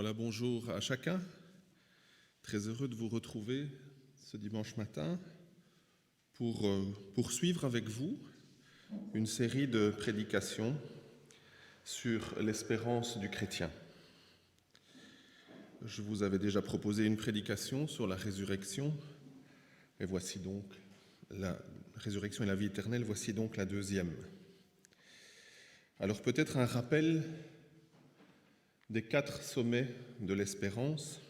Voilà, bonjour à chacun. Très heureux de vous retrouver ce dimanche matin pour poursuivre avec vous une série de prédications sur l'espérance du chrétien. Je vous avais déjà proposé une prédication sur la résurrection, et voici donc la résurrection et la vie éternelle, voici donc la deuxième. Alors peut-être un rappel des 4 sommets de l'espérance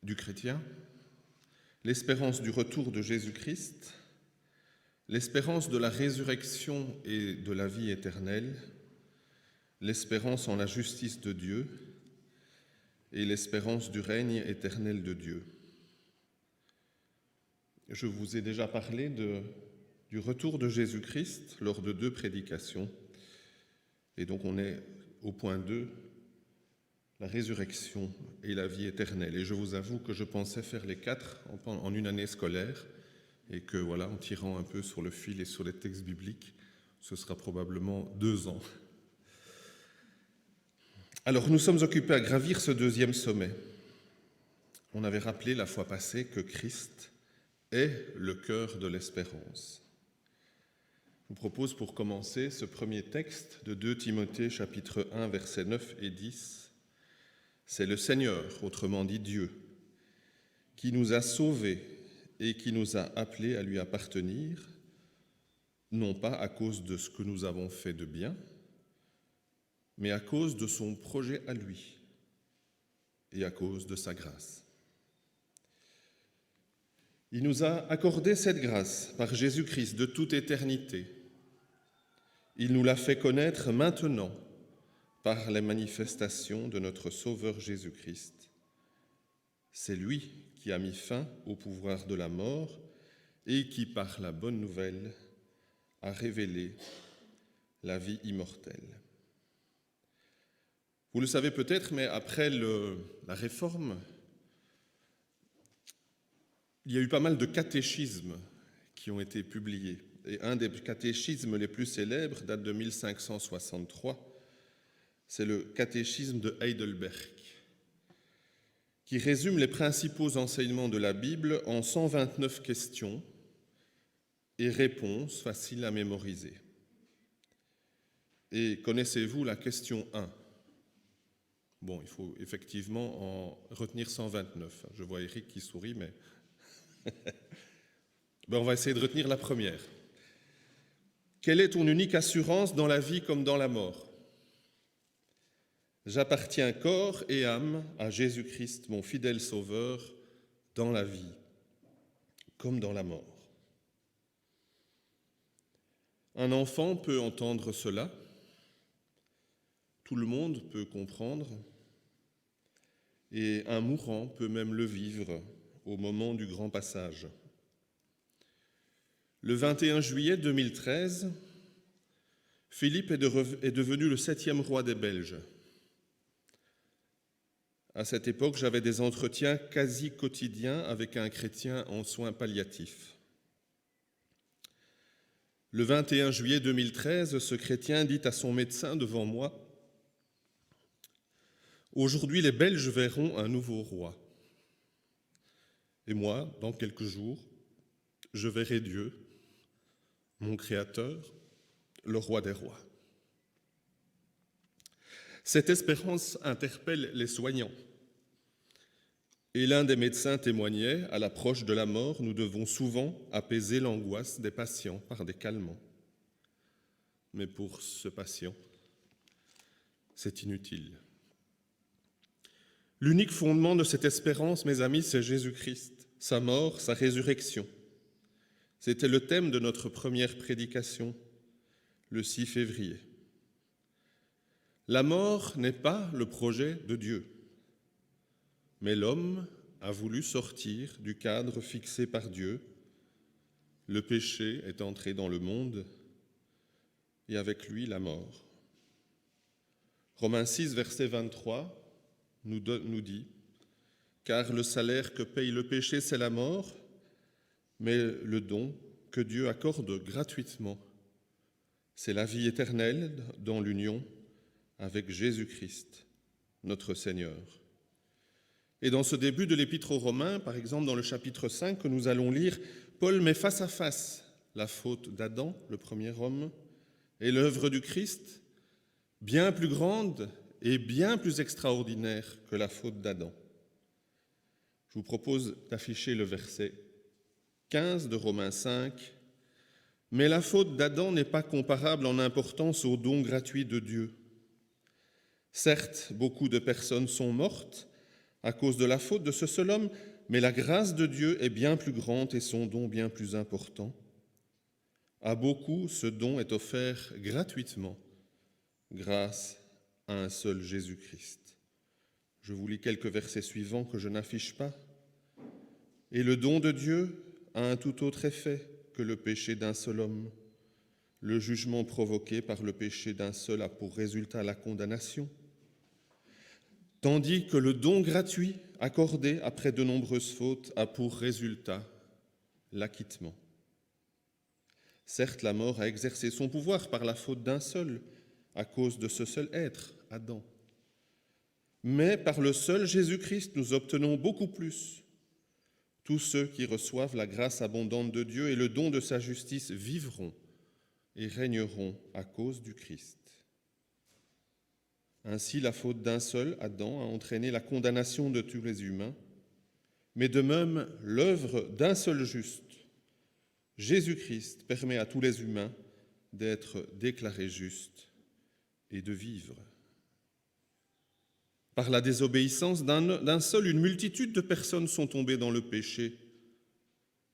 du chrétien: l'espérance du retour de Jésus-Christ, l'espérance de la résurrection et de la vie éternelle, l'espérance en la justice de Dieu et l'espérance du règne éternel de Dieu. Je vous ai déjà parlé du retour de Jésus-Christ lors de 2 prédications, et donc on est au point 2, la résurrection et la vie éternelle. Et je vous avoue que je pensais faire les 4 en une année scolaire, et que voilà, en tirant un peu sur le fil et sur les textes bibliques, ce sera probablement 2 ans. Alors nous sommes occupés à gravir ce 2e sommet. On avait rappelé la fois passée que Christ est le cœur de l'espérance. Je vous propose pour commencer ce premier texte de 2 Timothée chapitre 1 versets 9 et 10. C'est le Seigneur, autrement dit Dieu, qui nous a sauvés et qui nous a appelés à lui appartenir, non pas à cause de ce que nous avons fait de bien, mais à cause de son projet à lui et à cause de sa grâce. Il nous a accordé cette grâce par Jésus-Christ de toute éternité. Il nous l'a fait connaître maintenant par les manifestations de notre Sauveur Jésus-Christ. C'est lui qui a mis fin au pouvoir de la mort et qui, par la bonne nouvelle, a révélé la vie immortelle. Vous le savez peut-être, mais après la Réforme, il y a eu pas mal de catéchismes qui ont été publiés. Et un des catéchismes les plus célèbres date de 1563. C'est le catéchisme de Heidelberg, qui résume les principaux enseignements de la Bible en 129 questions et réponses faciles à mémoriser. Et connaissez-vous la question 1 ? Bon, il faut effectivement en retenir 129. Je vois Eric qui sourit, mais on va essayer de retenir la première. Quelle est ton unique assurance dans la vie comme dans la mort ? J'appartiens corps et âme à Jésus-Christ, mon fidèle Sauveur, dans la vie comme dans la mort. Un enfant peut entendre cela, tout le monde peut comprendre, et un mourant peut même le vivre au moment du grand passage. Le 21 juillet 2013, Philippe est devenu le 7e roi des Belges. À cette époque, j'avais des entretiens quasi quotidiens avec un chrétien en soins palliatifs. Le 21 juillet 2013, ce chrétien dit à son médecin devant moi: « Aujourd'hui, les Belges verront un nouveau roi. Et moi, dans quelques jours, je verrai Dieu, mon Créateur, le roi des rois. » Cette espérance interpelle les soignants. Et l'un des médecins témoignait: à l'approche de la mort, nous devons souvent apaiser l'angoisse des patients par des calmants. Mais pour ce patient, c'est inutile. L'unique fondement de cette espérance, mes amis, c'est Jésus-Christ, sa mort, sa résurrection. C'était le thème de notre première prédication, le 6 février. La mort n'est pas le projet de Dieu, mais l'homme a voulu sortir du cadre fixé par Dieu. Le péché est entré dans le monde et avec lui la mort. Romains 6, verset 23 nous dit: « Car le salaire que paye le péché, c'est la mort, mais le don que Dieu accorde gratuitement, c'est la vie éternelle dans l'union avec Jésus-Christ, notre Seigneur. Et dans ce début de l'Épître aux Romains, par exemple dans le chapitre 5 que nous allons lire, Paul met face à face la faute d'Adam, le premier homme, et l'œuvre du Christ, bien plus grande et bien plus extraordinaire que la faute d'Adam. Je vous propose d'afficher le verset 15 de Romains 5. « Mais la faute d'Adam n'est pas comparable en importance au don gratuit de Dieu. Certes, beaucoup de personnes sont mortes à cause de la faute de ce seul homme, mais la grâce de Dieu est bien plus grande et son don bien plus important. À beaucoup, ce don est offert gratuitement, grâce à un seul Jésus-Christ. » Je vous lis quelques versets suivants que je n'affiche pas. « Et le don de Dieu a un tout autre effet que le péché d'un seul homme. Le jugement provoqué par le péché d'un seul a pour résultat la condamnation, tandis que le don gratuit accordé après de nombreuses fautes a pour résultat l'acquittement. Certes, la mort a exercé son pouvoir par la faute d'un seul, à cause de ce seul être, Adam. Mais par le seul Jésus-Christ, nous obtenons beaucoup plus. Tous ceux qui reçoivent la grâce abondante de Dieu et le don de sa justice vivront et régneront à cause du Christ. Ainsi, la faute d'un seul, Adam, a entraîné la condamnation de tous les humains, mais de même, l'œuvre d'un seul juste, Jésus-Christ, permet à tous les humains d'être déclarés justes et de vivre. Par la désobéissance d'un seul, une multitude de personnes sont tombées dans le péché,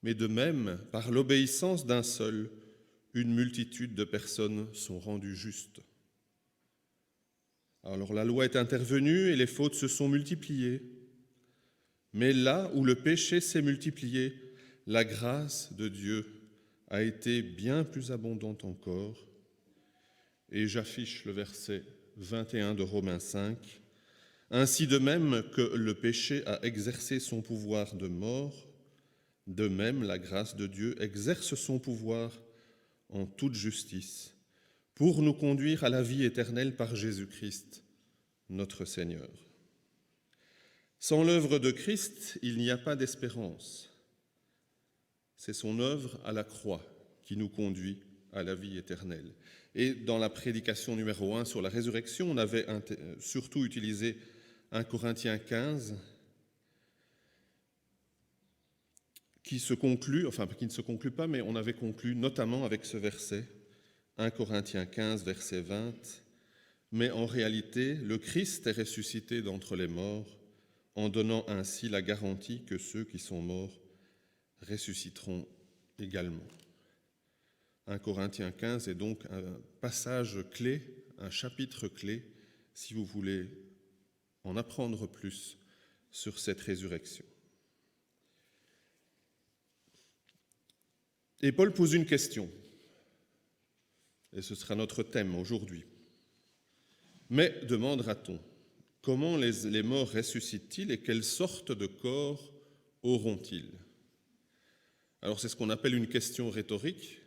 mais de même, par l'obéissance d'un seul, une multitude de personnes sont rendues justes. Alors la loi est intervenue et les fautes se sont multipliées. Mais là où le péché s'est multiplié, la grâce de Dieu a été bien plus abondante encore. Et j'affiche le verset 21 de Romains 5. Ainsi de même que le péché a exercé son pouvoir de mort, de même la grâce de Dieu exerce son pouvoir en toute justice pour nous conduire à la vie éternelle par Jésus-Christ, notre Seigneur. Sans l'œuvre de Christ, il n'y a pas d'espérance. C'est son œuvre à la croix qui nous conduit à la vie éternelle. Et dans la prédication numéro 1 sur la résurrection, on avait surtout utilisé 1 Corinthiens 15, qui ne se conclut pas, mais on avait conclu notamment avec ce verset, 1 Corinthiens 15, verset 20. « Mais en réalité, le Christ est ressuscité d'entre les morts, en donnant ainsi la garantie que ceux qui sont morts ressusciteront également. » 1 Corinthiens 15 est donc un passage clé, un chapitre clé, si vous voulez en apprendre plus sur cette résurrection. Et Paul pose une question, et ce sera notre thème aujourd'hui. Mais, demandera-t-on, comment les morts ressuscitent-ils et quelle sorte de corps auront-ils ? Alors c'est ce qu'on appelle une question rhétorique,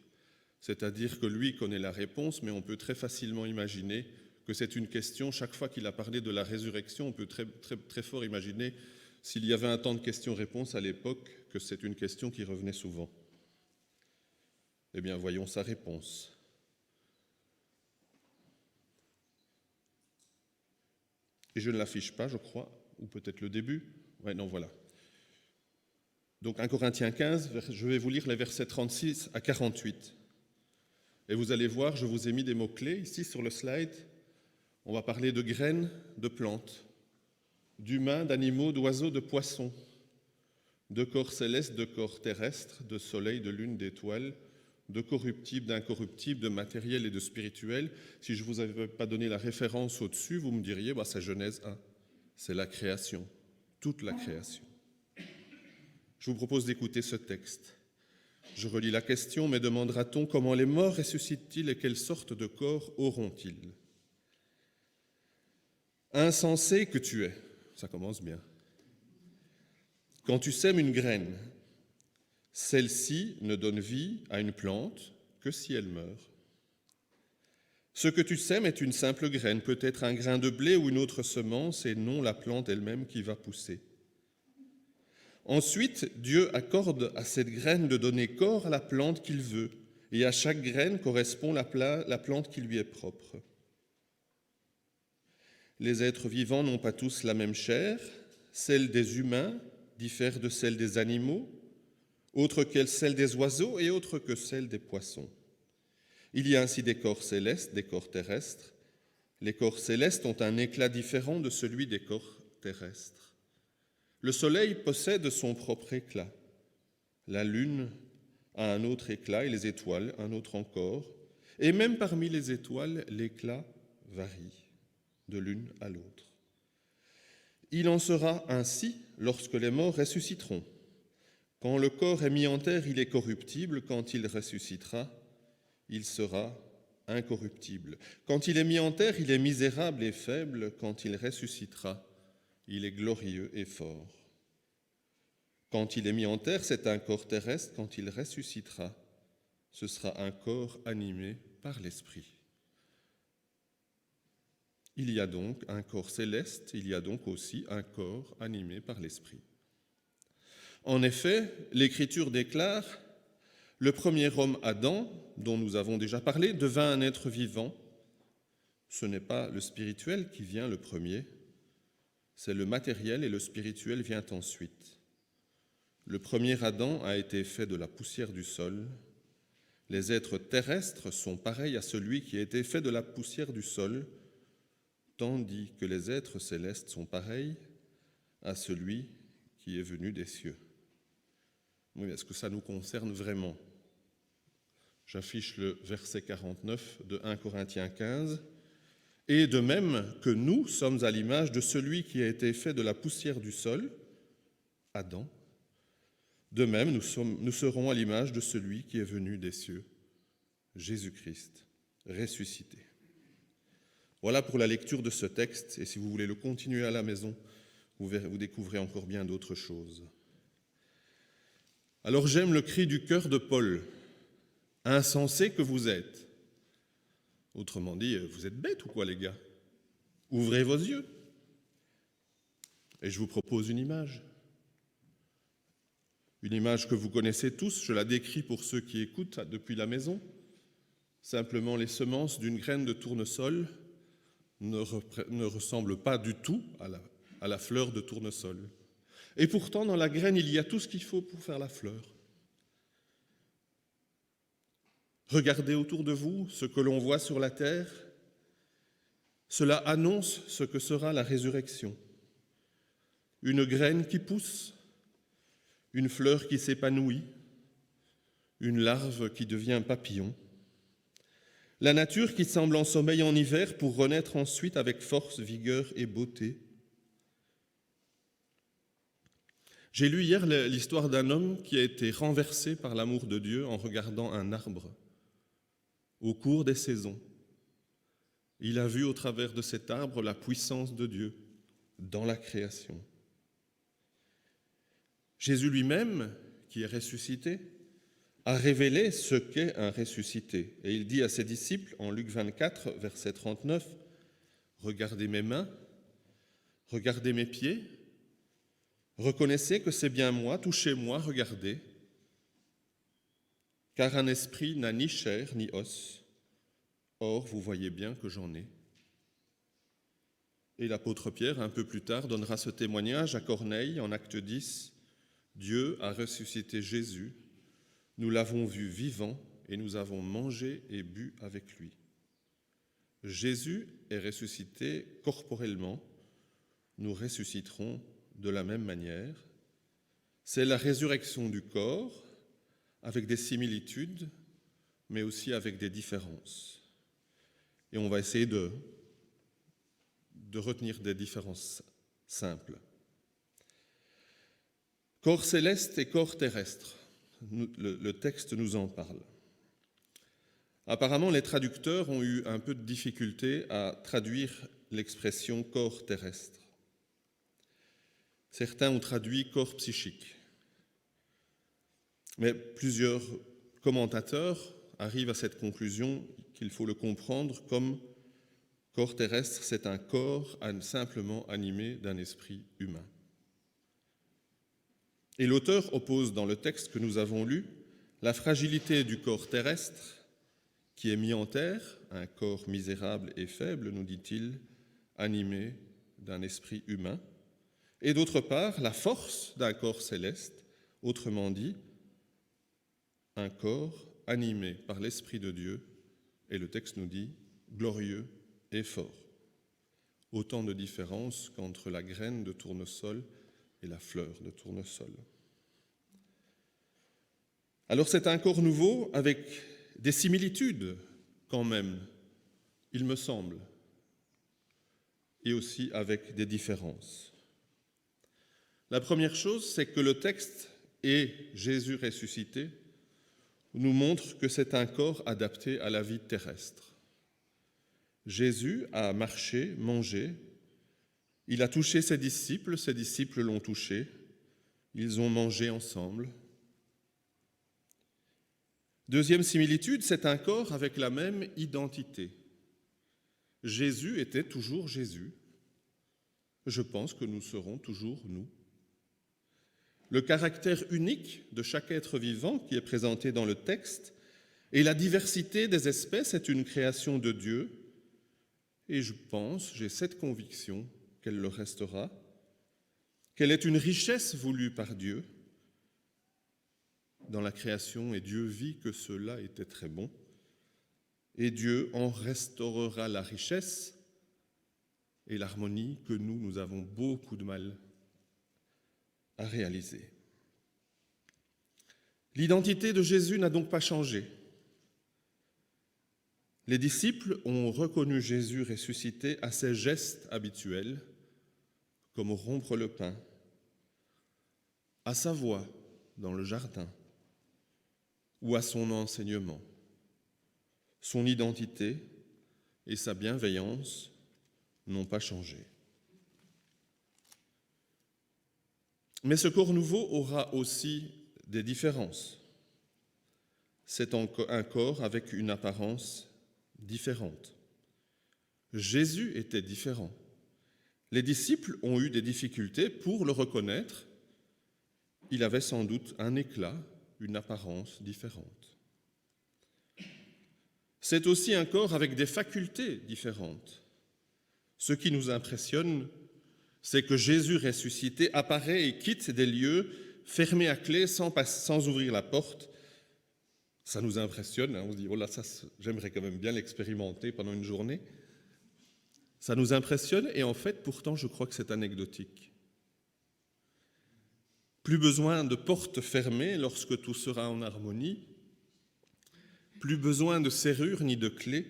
c'est-à-dire que lui connaît la réponse, mais on peut très facilement imaginer que c'est une question, chaque fois qu'il a parlé de la résurrection, on peut très fort imaginer, s'il y avait un temps de questions-réponses à l'époque, que c'est une question qui revenait souvent. Eh bien, voyons sa réponse. Et je ne l'affiche pas, je crois, ou peut-être le début. Ouais, non, voilà. Donc 1 Corinthiens 15, je vais vous lire les versets 36 à 48. Et vous allez voir, je vous ai mis des mots-clés ici sur le slide. On va parler de graines, de plantes, d'humains, d'animaux, d'oiseaux, de poissons, de corps célestes, de corps terrestres, de soleil, de lune, d'étoiles, de corruptibles, d'incorruptibles, de matériel et de spirituel. Si je ne vous avais pas donné la référence au-dessus, vous me diriez, c'est Genèse 1, c'est la création, toute la création. Je vous propose d'écouter ce texte. Je relis la question, mais demandera-t-on comment les morts ressuscitent-ils et quelle sorte de corps auront-ils ? Insensé que tu es, ça commence bien. Quand tu sèmes une graine, celle-ci ne donne vie à une plante que si elle meurt. Ce que tu sèmes est une simple graine, peut-être un grain de blé ou une autre semence, et non la plante elle-même qui va pousser. Ensuite, Dieu accorde à cette graine de donner corps à la plante qu'il veut, et à chaque graine correspond la plante qui lui est propre. Les êtres vivants n'ont pas tous la même chair, celle des humains diffère de celle des animaux, autre que celle des oiseaux et autre que celle des poissons. Il y a ainsi des corps célestes, des corps terrestres. Les corps célestes ont un éclat différent de celui des corps terrestres. Le soleil possède son propre éclat. La lune a un autre éclat et les étoiles un autre encore. Et même parmi les étoiles, l'éclat varie de l'une à l'autre. Il en sera ainsi lorsque les morts ressusciteront. Quand le corps est mis en terre, il est corruptible. Quand il ressuscitera, il sera incorruptible. Quand il est mis en terre, il est misérable et faible. Quand il ressuscitera, il est glorieux et fort. Quand il est mis en terre, c'est un corps terrestre. Quand il ressuscitera, ce sera un corps animé par l'Esprit. Il y a donc un corps céleste, il y a donc aussi un corps animé par l'Esprit. En effet, l'Écriture déclare « Le premier homme, Adam, dont nous avons déjà parlé, devint un être vivant. Ce n'est pas le spirituel qui vient le premier, c'est le matériel et le spirituel vient ensuite. Le premier Adam a été fait de la poussière du sol. Les êtres terrestres sont pareils à celui qui a été fait de la poussière du sol, tandis que les êtres célestes sont pareils à celui qui est venu des cieux. » Oui, est-ce que ça nous concerne vraiment ? J'affiche le verset 49 de 1 Corinthiens 15. « Et de même que nous sommes à l'image de celui qui a été fait de la poussière du sol, Adam, de même nous serons à l'image de celui qui est venu des cieux, Jésus-Christ, ressuscité. » Voilà pour la lecture de ce texte, et si vous voulez le continuer à la maison, vous découvrez encore bien d'autres choses. Alors j'aime le cri du cœur de Paul. « Insensés que vous êtes !» Autrement dit, vous êtes bêtes ou quoi les gars ? Ouvrez vos yeux. Et je vous propose une image. Une image que vous connaissez tous, je la décris pour ceux qui écoutent depuis la maison. Simplement les semences d'une graine de tournesol ne ressemblent pas du tout à la fleur de tournesol. Et pourtant, dans la graine, il y a tout ce qu'il faut pour faire la fleur. Regardez autour de vous ce que l'on voit sur la terre. Cela annonce ce que sera la résurrection. Une graine qui pousse, une fleur qui s'épanouit, une larve qui devient papillon. La nature qui semble en sommeil en hiver pour renaître ensuite avec force, vigueur et beauté. J'ai lu hier l'histoire d'un homme qui a été renversé par l'amour de Dieu en regardant un arbre au cours des saisons. Il a vu au travers de cet arbre la puissance de Dieu dans la création. Jésus lui-même, qui est ressuscité, a révélé ce qu'est un ressuscité. Et il dit à ses disciples en Luc 24, verset 39, « Regardez mes mains, regardez mes pieds, reconnaissez que c'est bien moi, touchez-moi, regardez. Car un esprit n'a ni chair ni os. Or, vous voyez bien que j'en ai. » Et l'apôtre Pierre, un peu plus tard, donnera ce témoignage à Corneille en Acte 10. « Dieu a ressuscité Jésus, nous l'avons vu vivant et nous avons mangé et bu avec lui. » Jésus est ressuscité corporellement, nous ressusciterons de la même manière. C'est la résurrection du corps, avec des similitudes, mais aussi avec des différences. Et on va essayer de retenir des différences simples. Corps céleste et corps terrestre, le texte nous en parle. Apparemment, les traducteurs ont eu un peu de difficulté à traduire l'expression corps terrestre. Certains ont traduit corps psychique. Mais plusieurs commentateurs arrivent à cette conclusion qu'il faut le comprendre comme corps terrestre, c'est un corps simplement animé d'un esprit humain. Et l'auteur oppose dans le texte que nous avons lu la fragilité du corps terrestre qui est mis en terre, un corps misérable et faible, nous dit-il, animé d'un esprit humain, et d'autre part la force d'un corps céleste, autrement dit, un corps animé par l'Esprit de Dieu, et le texte nous dit glorieux et fort. Autant de différences qu'entre la graine de tournesol et la fleur de tournesol. Alors c'est un corps nouveau avec des similitudes quand même, il me semble, et aussi avec des différences. La première chose, c'est que le texte et Jésus ressuscité nous montre que c'est un corps adapté à la vie terrestre. Jésus a marché, mangé, il a touché ses disciples l'ont touché, ils ont mangé ensemble. Deuxième similitude, c'est un corps avec la même identité. Jésus était toujours Jésus. Je pense que nous serons toujours nous. Le caractère unique de chaque être vivant qui est présenté dans le texte et la diversité des espèces est une création de Dieu. Et je pense, j'ai cette conviction qu'elle le restera, qu'elle est une richesse voulue par Dieu dans la création, et Dieu vit que cela était très bon, et Dieu en restaurera la richesse et l'harmonie que nous avons beaucoup de mal à réaliser. L'identité de Jésus n'a donc pas changé. Les disciples ont reconnu Jésus ressuscité à ses gestes habituels, comme rompre le pain, à sa voix dans le jardin ou à son enseignement. Son identité et sa bienveillance n'ont pas changé. Mais ce corps nouveau aura aussi des différences. C'est un corps avec une apparence différente. Jésus était différent. Les disciples ont eu des difficultés pour le reconnaître. Il avait sans doute un éclat, une apparence différente. C'est aussi un corps avec des facultés différentes. Ce qui nous impressionne, c'est que Jésus ressuscité apparaît et quitte des lieux fermés à clé sans ouvrir la porte. Ça nous impressionne, hein, on se dit « Oh là, ça, j'aimerais quand même bien l'expérimenter pendant une journée ». Ça nous impressionne et en fait, pourtant, je crois que c'est anecdotique. Plus besoin de portes fermées lorsque tout sera en harmonie, plus besoin de serrure ni de clés,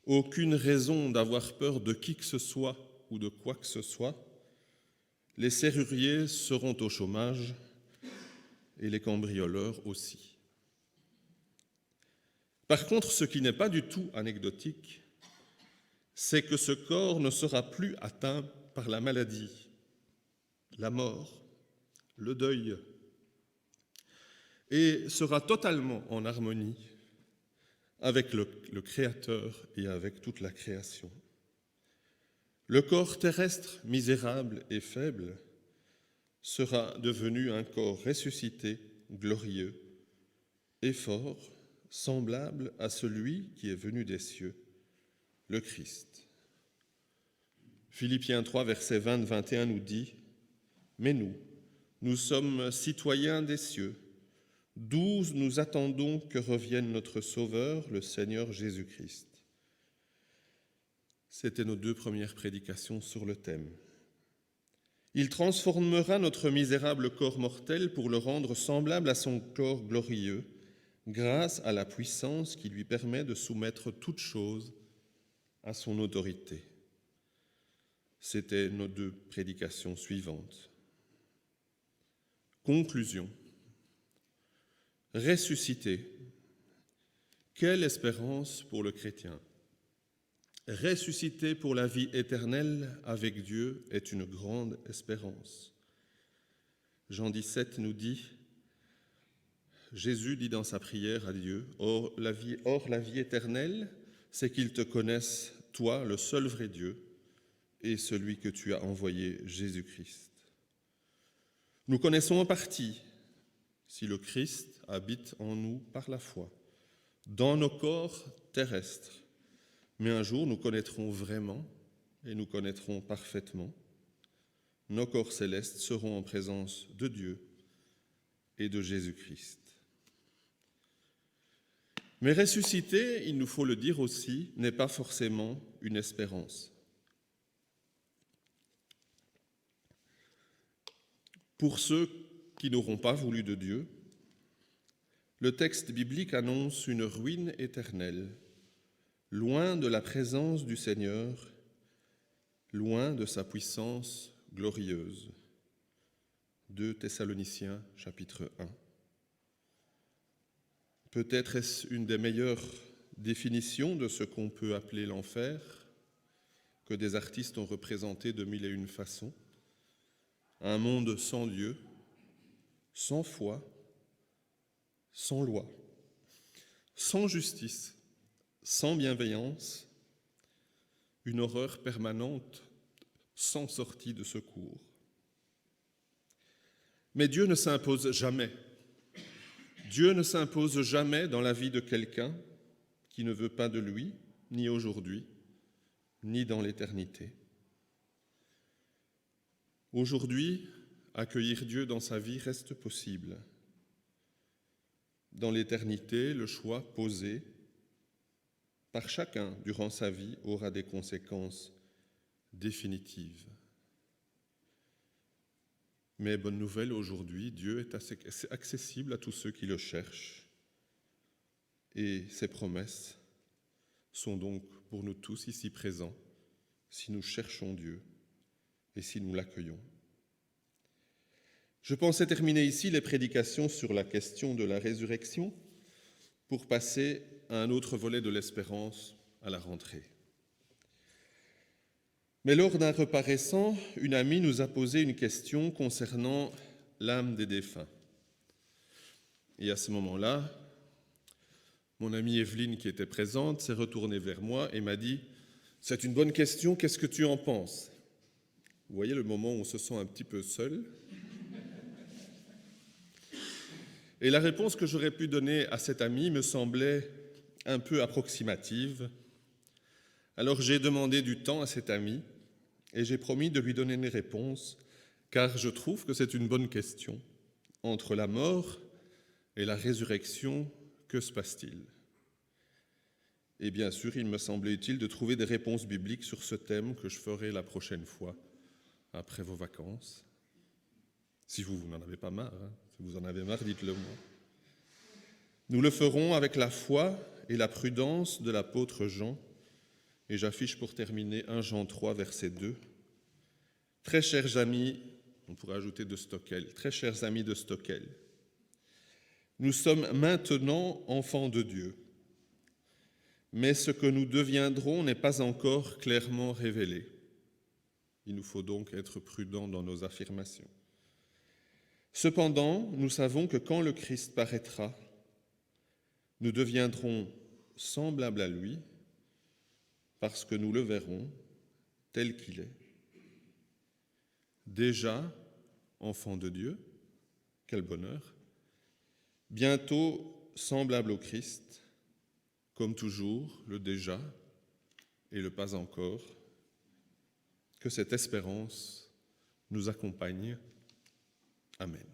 aucune raison d'avoir peur de qui que ce soit ou de quoi que ce soit. Les serruriers seront au chômage et les cambrioleurs aussi. Par contre, ce qui n'est pas du tout anecdotique, c'est que ce corps ne sera plus atteint par la maladie, la mort, le deuil, et sera totalement en harmonie avec le Créateur et avec toute la création. Le corps terrestre, misérable et faible, sera devenu un corps ressuscité, glorieux et fort, semblable à celui qui est venu des cieux, le Christ. Philippiens 3, versets 20-21 nous dit « Mais nous sommes citoyens des cieux, d'où nous attendons que revienne notre Sauveur, le Seigneur Jésus-Christ. » C'était nos 2 premières prédications sur le thème. Il transformera notre misérable corps mortel pour le rendre semblable à son corps glorieux, grâce à la puissance qui lui permet de soumettre toutes choses à son autorité. C'était nos 2 prédications suivantes. Conclusion. Ressuscité. Quelle espérance pour le chrétien. Ressuscité pour la vie éternelle avec Dieu est une grande espérance. Jean 17 nous dit Jésus dit dans sa prière à Dieu, Or la vie éternelle, c'est qu'ils te connaissent, toi, le seul vrai Dieu, et celui que tu as envoyé, Jésus-Christ. Nous connaissons en partie si le Christ habite en nous par la foi, dans nos corps terrestres. Mais un jour, nous connaîtrons vraiment et nous connaîtrons parfaitement. Nos corps célestes seront en présence de Dieu et de Jésus-Christ. Mais ressusciter, il nous faut le dire aussi, n'est pas forcément une espérance. Pour ceux qui n'auront pas voulu de Dieu, le texte biblique annonce une ruine éternelle, loin de la présence du Seigneur, loin de sa puissance glorieuse. 2 Thessaloniciens, chapitre 1. Peut-être est-ce une des meilleures définitions de ce qu'on peut appeler l'enfer, que des artistes ont représenté de mille et une façons. Un monde sans Dieu, sans foi, sans loi, sans justice, sans bienveillance, une horreur permanente, sans sortie de secours. Mais Dieu ne s'impose jamais. Dieu ne s'impose jamais dans la vie de quelqu'un qui ne veut pas de lui, ni aujourd'hui, ni dans l'éternité. Aujourd'hui, accueillir Dieu dans sa vie reste possible. Dans l'éternité, le choix posé par chacun durant sa vie aura des conséquences définitives. Mais bonne nouvelle, aujourd'hui, Dieu est accessible à tous ceux qui le cherchent. Et ses promesses sont donc pour nous tous ici présents, si nous cherchons Dieu et si nous l'accueillons. Je pensais terminer ici les prédications sur la question de la résurrection pour passer à un autre volet de l'espérance à la rentrée. Mais lors d'un repas récent, une amie nous a posé une question concernant l'âme des défunts. Et à ce moment-là, mon amie Evelyne, qui était présente, s'est retournée vers moi et m'a dit « C'est une bonne question, qu'est-ce que tu en penses ?» Vous voyez le moment où on se sent un petit peu seul. Et la réponse que j'aurais pu donner à cette amie me semblait un peu approximative. Alors j'ai demandé du temps à cette amie et j'ai promis de lui donner une réponse, car je trouve que c'est une bonne question. Entre la mort et la résurrection, que se passe-t-il ? Et bien sûr, il me semblait utile de trouver des réponses bibliques sur ce thème que je ferai la prochaine fois, après vos vacances. Si vous n'en avez pas marre, si vous en avez marre, dites-le moi. Nous le ferons avec la foi et la prudence de l'apôtre Jean, et j'affiche pour terminer 1 Jean 3, verset 2. Très chers amis, on pourrait ajouter de Stockel, très chers amis de Stockel, nous sommes maintenant enfants de Dieu, mais ce que nous deviendrons n'est pas encore clairement révélé. Il nous faut donc être prudents dans nos affirmations. Cependant, nous savons que quand le Christ paraîtra, nous deviendrons semblables à lui, parce que nous le verrons tel qu'il est. Déjà enfant de Dieu, quel bonheur, bientôt semblable au Christ, comme toujours, le déjà et le pas encore, que cette espérance nous accompagne. Amen.